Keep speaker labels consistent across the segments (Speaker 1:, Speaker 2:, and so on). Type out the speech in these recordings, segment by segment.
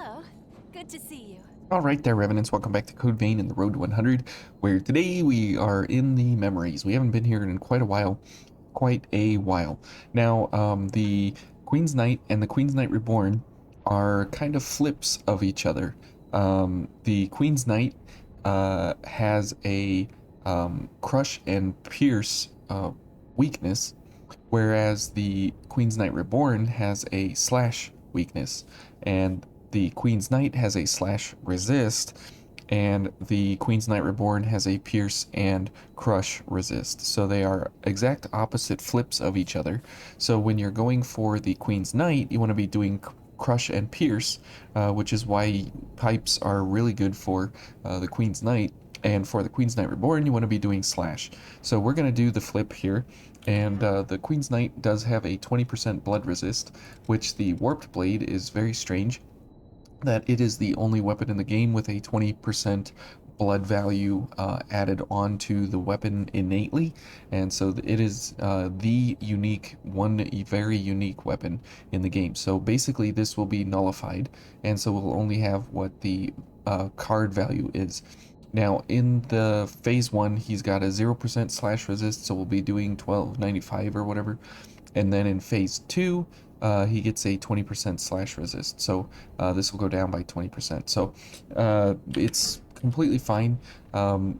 Speaker 1: Hello. Good to see you.
Speaker 2: All right there, Revenants. Welcome back to Code Vein in the Road to 100, where today we are in the memories. We haven't been here in quite a while. Now, the Queen's Knight and the Queen's Knight Reborn are kind of flips of each other. The Queen's Knight has a crush and pierce weakness, whereas the Queen's Knight Reborn has a slash weakness, and the Queen's Knight has a slash resist, and the Queen's Knight Reborn has a pierce and crush resist. So they are exact opposite flips of each other. So when you're going for the Queen's Knight, you want to be doing crush and pierce, which is why pipes are really good for the Queen's Knight. And for the Queen's Knight Reborn, you want to be doing slash. So we're going to do the flip here. And the Queen's Knight does have a 20% blood resist, which the Warped Blade is very strange that it is the only weapon in the game with a 20% blood value added onto the weapon innately, and so it is the unique one, very unique weapon in the game. So basically this will be nullified, and so we'll only have what the card value is. Now in the phase 1 he's got a 0% slash resist, so we'll be doing 1295 or whatever, and then in phase 2 he gets a 20% slash resist, so this will go down by 20%. So it's completely fine.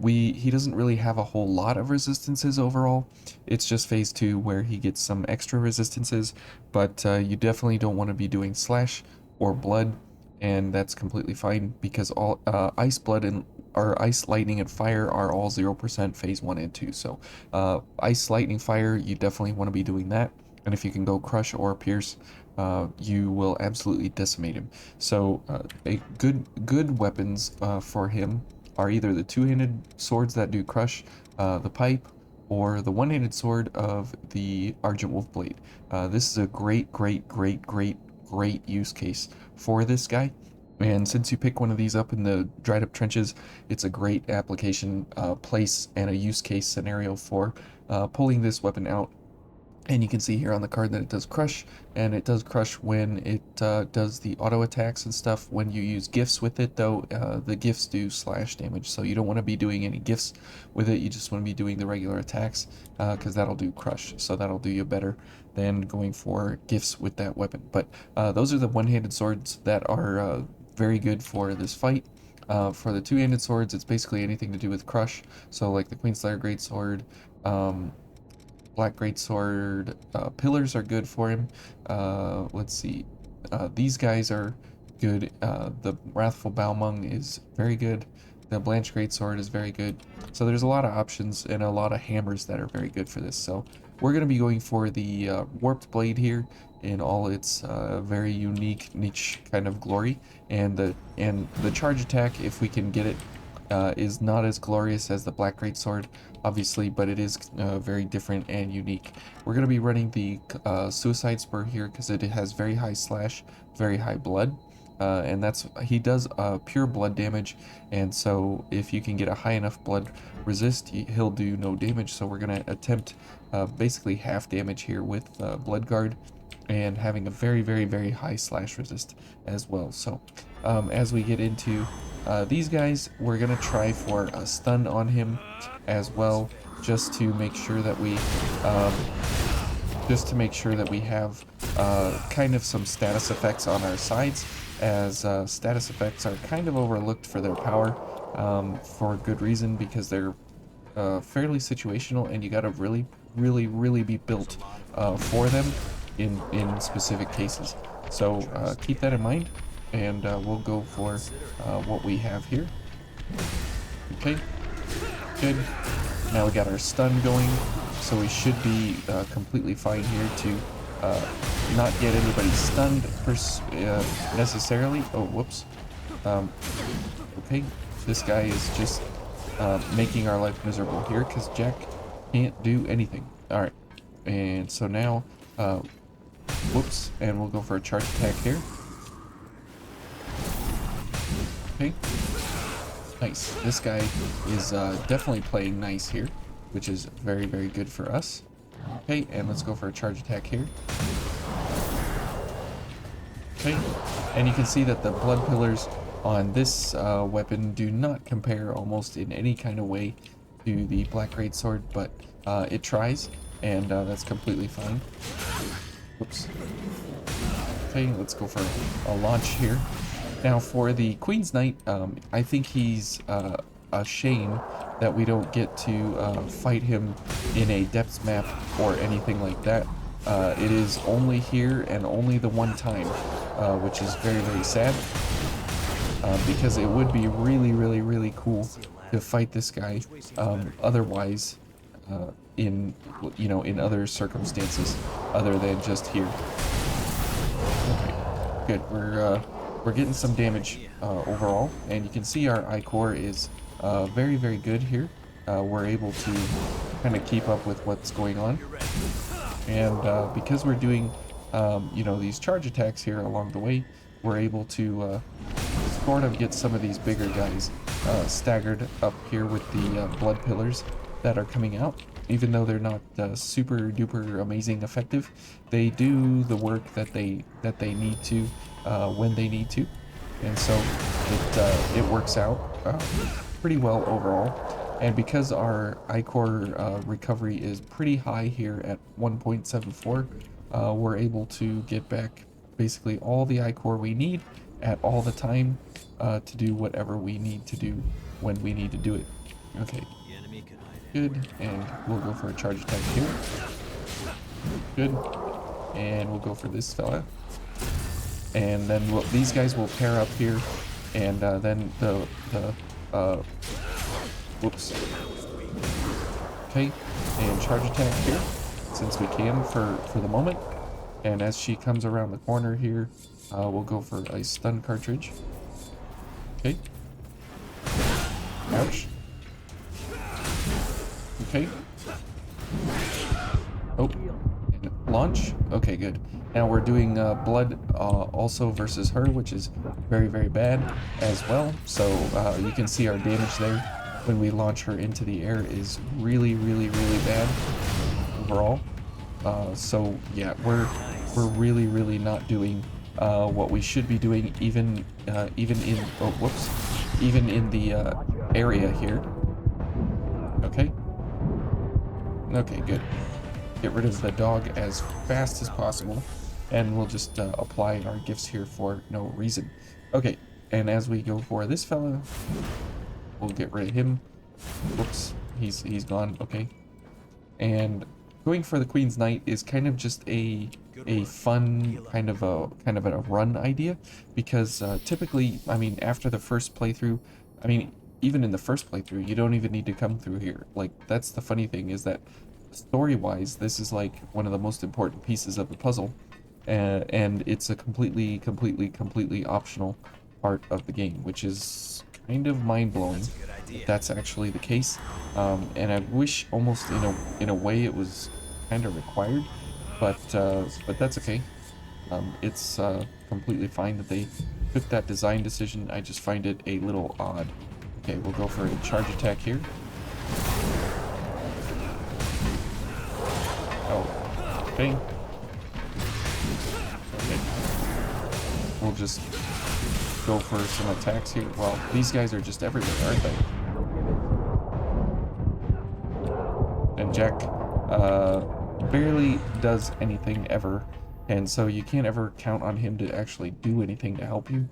Speaker 2: He doesn't really have a whole lot of resistances overall. It's just phase 2 where he gets some extra resistances, but you definitely don't want to be doing slash or blood, and that's completely fine because all ice, blood, and or ice, lightning, and fire are all 0% phase 1 and 2. So ice, lightning, fire, you definitely want to be doing that. And if you can go crush or pierce, you will absolutely decimate him. So a good weapons for him are either the two-handed swords that do crush, the pipe, or the one-handed sword of the Argent Wolf Blade. This is a great use case for this guy. And since you pick one of these up in the dried up trenches, it's a great application place and a use case scenario for pulling this weapon out. And you can see here on the card that it does crush, and it does crush when it does the auto attacks and stuff. When you use gifts with it, though, the gifts do slash damage, so you don't want to be doing any gifts with it. You just want to be doing the regular attacks, because that'll do crush, so that'll do you better than going for gifts with that weapon. But those are the one-handed swords that are very good for this fight. For the two-handed swords, it's basically anything to do with crush, so like the Queenslayer Greatsword, Black Greatsword, pillars are good for him. Let's see, these guys are good. The Wrathful Balmung is very good. The Blanche Greatsword is very good. So there's a lot of options and a lot of hammers that are very good for this. So we're going to be going for the Warped Blade here in all its very unique niche kind of glory, and the charge attack, if we can get it, is not as glorious as the Black Greatsword, obviously, but it is very different and unique. We're going to be running the Suicide Spur here because it has very high slash, very high blood, and he does pure blood damage, and so if you can get a high enough blood resist, he'll do no damage. So we're going to attempt basically half damage here with Blood Guard, and having a very high slash resist as well. So as we get into these guys, we're gonna try for a stun on him as well, just to make sure that we have kind of some status effects on our sides, as status effects are kind of overlooked for their power, for good reason, because they're fairly situational, and you gotta really be built for them in specific cases. So keep that in mind, and we'll go for what we have here. Okay, good. Now we got our stun going, so we should be completely fine here to not get anybody stunned necessarily. Oh, whoops. Okay, this guy is just making our life miserable here because Jack can't do anything. Alright, and so now whoops, and we'll go for a charge attack here. Okay, nice. This guy is definitely playing nice here, which is very good for us. Okay, and let's go for a charge attack here. Okay, And you can see that the blood pillars on this weapon do not compare almost in any kind of way to the Black Greatsword, but it tries, and that's completely fine. Oops. Okay, let's go for a launch here. Now for the Queen's Knight, I think he's a shame that we don't get to fight him in a depths map or anything like that. It is only here and only the one time, which is very, very sad. Because it would be really, really, really cool to fight this guy otherwise in, you know, in other circumstances other than just here. Okay, good. We're getting some damage overall, and you can see our I-core is very, very good here. We're able to kind of keep up with what's going on, and because we're doing, you know, these charge attacks here along the way, we're able to sort of get some of these bigger guys staggered up here with the blood pillars that are coming out. Even though they're not super duper amazing effective, they do the work that they need to when they need to, and so it works out pretty well overall. And because our I-core recovery is pretty high here at 1.74, we're able to get back basically all the I-core we need at all the time to do whatever we need to do when we need to do it. Okay. Good, and we'll go for a charge attack here. Good, and we'll go for this fella. And then these guys will pair up here, and then whoops. Okay, and charge attack here, since we can for the moment. And as she comes around the corner here, we'll go for a stun cartridge. Okay. Ouch. Okay. Oh, and launch. Okay, good. Now we're doing blood also versus her, which is very, very bad as well. So you can see our damage there when we launch her into the air is really, really, really bad overall. So yeah, we're really, really not doing what we should be doing, even in the area here. Okay. Okay, good. Get rid of the dog as fast as possible, and we'll just apply our gifts here for no reason. Okay, and as we go for this fella, we'll get rid of him. Whoops, he's gone. Okay, and going for the Queen's Knight is kind of just a fun kind of a run idea, because typically, I mean, after the first playthrough, I mean, even in the first playthrough, you don't even need to come through here. Like, that's the funny thing, is that story-wise, this is like one of the most important pieces of the puzzle, and it's a completely optional part of the game, which is kind of mind-blowing if that's actually the case. And I wish almost in a way it was kind of required, but that's okay. It's completely fine that they took that design decision. I just find it a little odd. Okay, we'll go for a charge attack here. Oh, okay. Okay. We'll just go for some attacks here. Well, these guys are just everywhere, aren't they? And Jack barely does anything ever, and so you can't ever count on him to actually do anything to help you.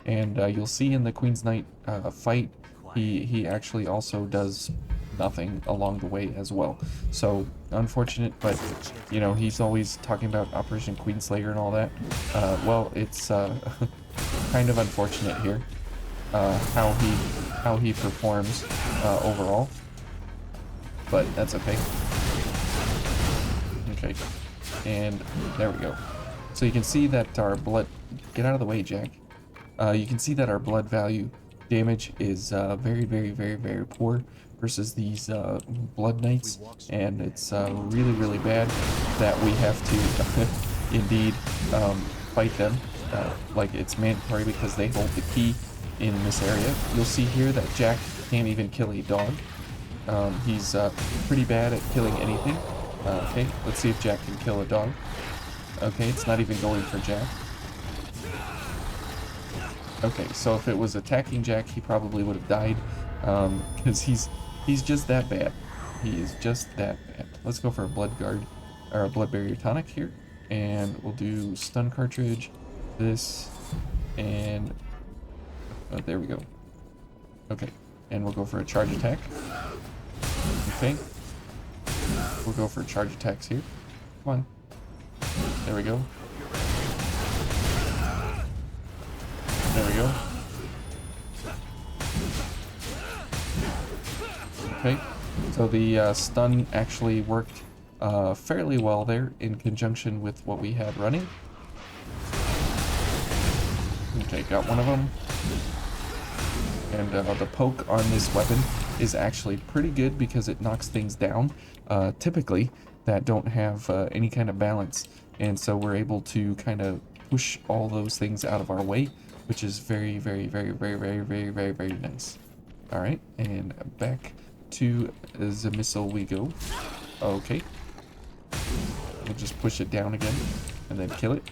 Speaker 2: And you'll see in the Queen's Knight fight, he actually also does nothing along the way as well. So unfortunate, but you know, he's always talking about Operation Queenslayer and all that. Well, it's kind of unfortunate here how he performs overall, but that's okay. Okay, and there we go. So you can see that our blood, get out of the way, Jack. You can see that our blood value damage is very, very, very, very poor versus these blood knights, and it's really, really bad that we have to indeed fight them. Like, it's mandatory because they hold the key in this area. You'll see here that Jack can't even kill a dog. He's pretty bad at killing anything. Okay, let's see if Jack can kill a dog. Okay, it's not even going for Jack. Okay, so if it was attacking Jack, he probably would have died, because he's just that bad. He is just that bad. Let's go for a blood guard, or a blood barrier tonic here, and we'll do stun cartridge, this, and there we go. Okay, and we'll go for a charge attack. Okay, we'll go for charge attacks here. Come on, there we go. There we go. Okay, so the stun actually worked fairly well there in conjunction with what we had running. Okay, got one of them. And the poke on this weapon is actually pretty good because it knocks things down, typically, that don't have any kind of balance. And so we're able to kind of push all those things out of our way, which is very, very, very, very, very, very, very, very nice. All right, and back to the missile we go. Okay. We'll just push it down again and then kill it,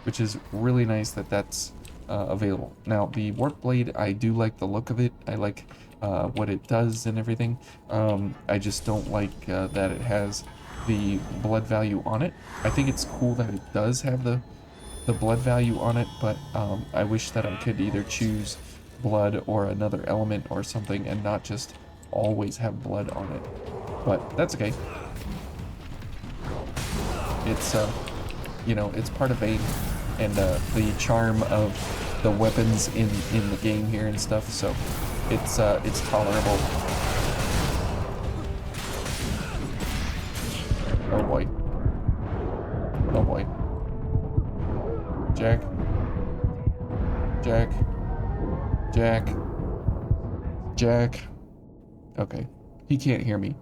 Speaker 2: which is really nice that that's available. Now, the warp blade, I do like the look of it. I like what it does and everything. I just don't like that it has the blood value on it. I think it's cool that it does have the blood value on it, but I wish that I could either choose blood or another element or something and not just always have blood on it. But that's okay. It's you know, it's part of AIM and the charm of the weapons in the game here and stuff, so it's tolerable. Oh boy. Oh boy. Jack. Jack. Jack. Jack. Okay. He can't hear me.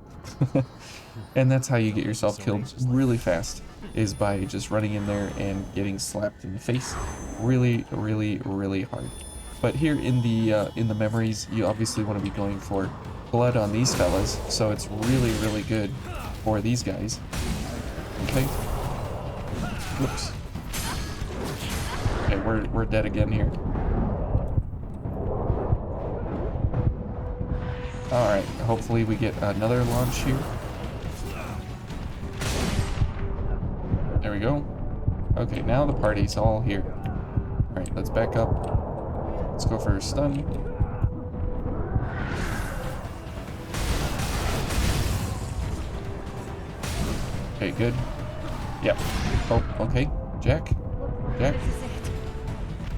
Speaker 2: And that's how you get yourself killed really fast, is by just running in there and getting slapped in the face really, really, really hard. But here in the memories, you obviously want to be going for blood on these fellas, so it's really, really good for these guys. Okay. Whoops. Okay, we're dead again here. Alright, hopefully we get another launch here. There we go. Okay, now the party's all here. Alright, let's back up. Let's go for a stun. Okay, good. Yep. Oh, okay. Jack? Jack?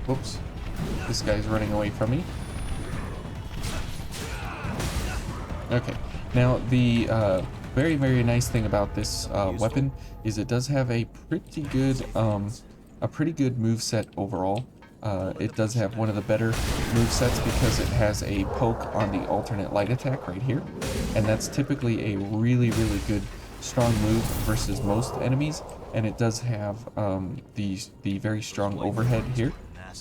Speaker 2: Whoops. This guy's running away from me. Okay. Now, the very, very nice thing about this weapon is it does have a pretty good moveset overall. It does have one of the better movesets because it has a poke on the alternate light attack right here. And that's typically a really, really good strong move versus most enemies. And it does have the very strong overhead here.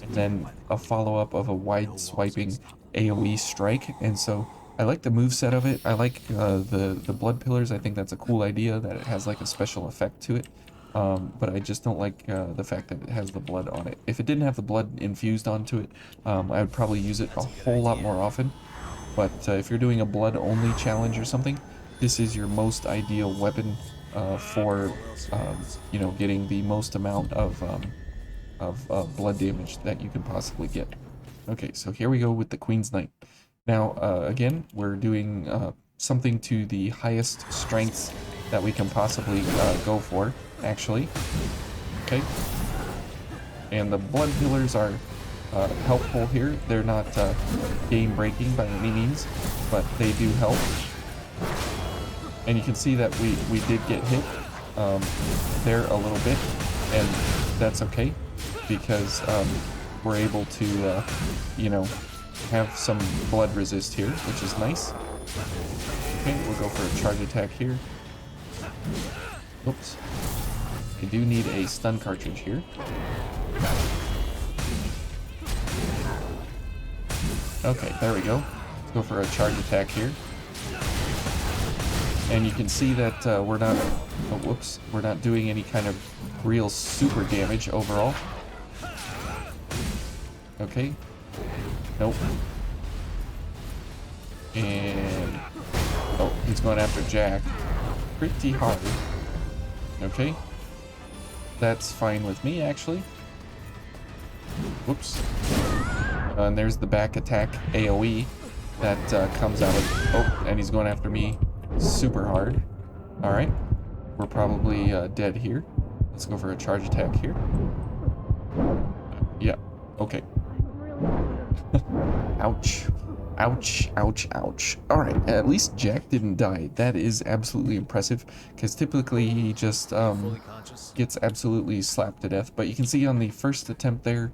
Speaker 2: And then a follow-up of a wide swiping AoE strike. And so I like the moveset of it. I like the blood pillars. I think that's a cool idea that it has like a special effect to it. But I just don't like the fact that it has the blood on it. If it didn't have the blood infused onto it, I would probably use it a whole lot more often. But if you're doing a blood only challenge or something, this is your most ideal weapon for you know, getting the most amount of blood damage that you can possibly get. Okay, so here we go with the Queen's Knight. Now, again, we're doing something to the highest strengths that we can possibly go for, actually. Okay. And the blood pillars are helpful here. They're not game-breaking by any means, but they do help. And you can see that we did get hit there a little bit, and that's okay, because we're able to, you know, have some blood resist here, which is nice. Okay, we'll go for a charge attack here. Oops. I do need a stun cartridge here. Okay, there we go. Let's go for a charge attack here. And you can see that we're not, oh, whoops, we're not doing any kind of real super damage overall. Okay, Nope. And oh, he's going after Jack pretty hard. Okay. That's fine with me, actually. Whoops. And there's the back attack AoE that comes out of... Oh, and he's going after me super hard. Alright. We're probably dead here. Let's go for a charge attack here. Yeah. Okay. Ouch. Ouch, ouch, ouch. Alright, at least Jack didn't die. That is absolutely impressive, because typically he just gets absolutely slapped to death. But you can see on the first attempt there,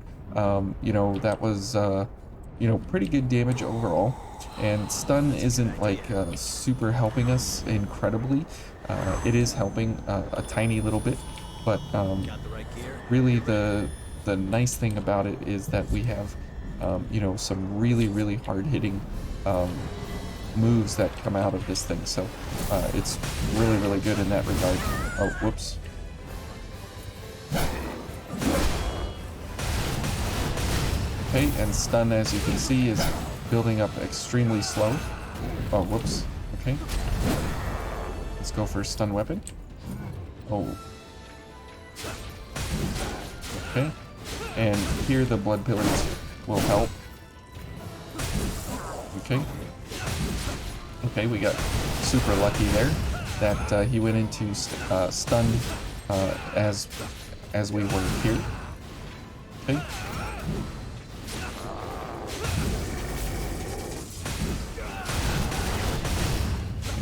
Speaker 2: you know, that was, you know, pretty good damage overall. And stun isn't like super helping us incredibly. It is helping a tiny little bit, but really the nice thing about it is that we have you know, some really hard hitting moves that come out of this thing, so it's really good in that regard. Oh, whoops. Okay, and stun, as you can see, is building up extremely slow. Oh, whoops. Okay. Let's go for stun weapon. Oh. Okay. And here the blood pillars will help. Okay. Okay, we got super lucky there that he went into stun as we were here. Okay.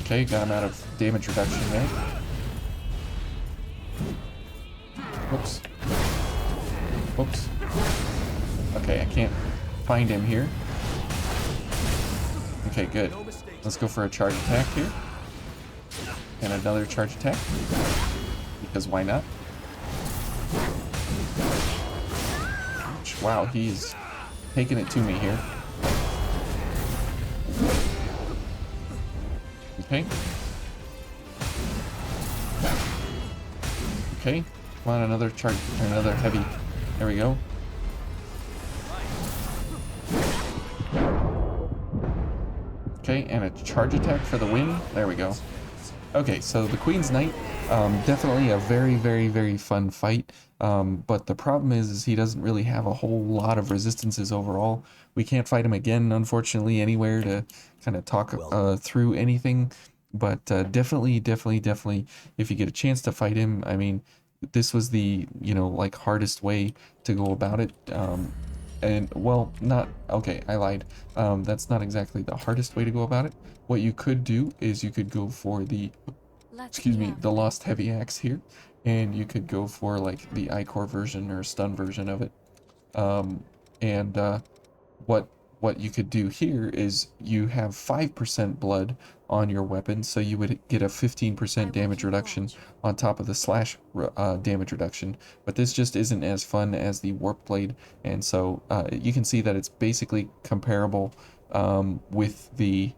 Speaker 2: Okay, got him out of damage reduction there. Whoops. Whoops. Okay, I can't find him here. Okay, good. Let's go for a charge attack here. And another charge attack. Because why not? Wow, he's taking it to me here. Okay. Okay. Come on, another charge, another heavy. There we go. Okay, and a charge attack for the win. There we go. Okay, so the Queen's Knight, definitely a very fun fight. But the problem is he doesn't really have a whole lot of resistances overall. We can't fight him again, unfortunately, anywhere to kind of talk through anything. But definitely, if you get a chance to fight him, I mean, this was the, you know, like, hardest way to go about it. And, well, not... Okay, I lied. That's not exactly the hardest way to go about it. What you could do is you could go for the... Excuse me, the Lost Heavy Axe here. And you could go for, like, the I-Core version or stun version of it. What you could do here is you have 5% blood on your weapon, so you would get a 15% damage reduction on top of the slash damage reduction. But this just isn't as fun as the Warp Blade, and so you can see that it's basically comparable with the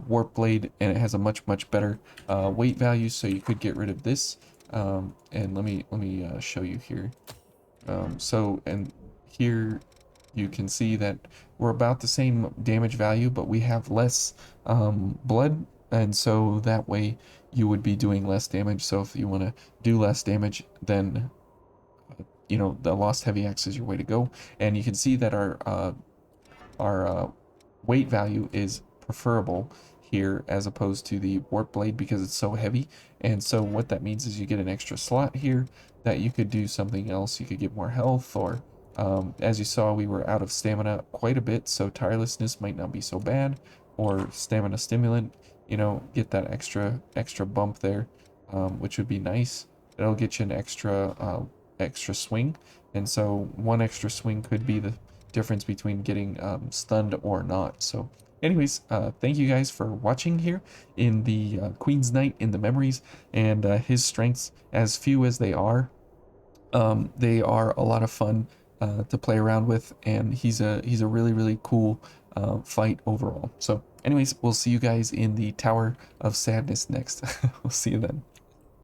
Speaker 2: Warp Blade, and it has a much better weight value, so you could get rid of this. And let me show you here. And here you can see that we're about the same damage value, but we have less blood, and so that way you would be doing less damage. So if you want to do less damage, then you know, the Lost Heavy Axe is your way to go. And you can see that our weight value is preferable here as opposed to the Warp Blade because it's so heavy. And so what that means is you get an extra slot here that you could do something else. You could get more health, or as you saw, we were out of stamina quite a bit, so tirelessness might not be so bad, or stamina stimulant, you know, get that extra bump there, which would be nice. It'll get you an extra swing, and so one extra swing could be the difference between getting stunned or not. So anyways, thank you guys for watching here in the Queen's Knight in the memories, and his strengths, as few as they are a lot of fun to play around with, and he's a really cool fight overall. So anyways, we'll see you guys in the Tower of Sadness next. We'll see you then.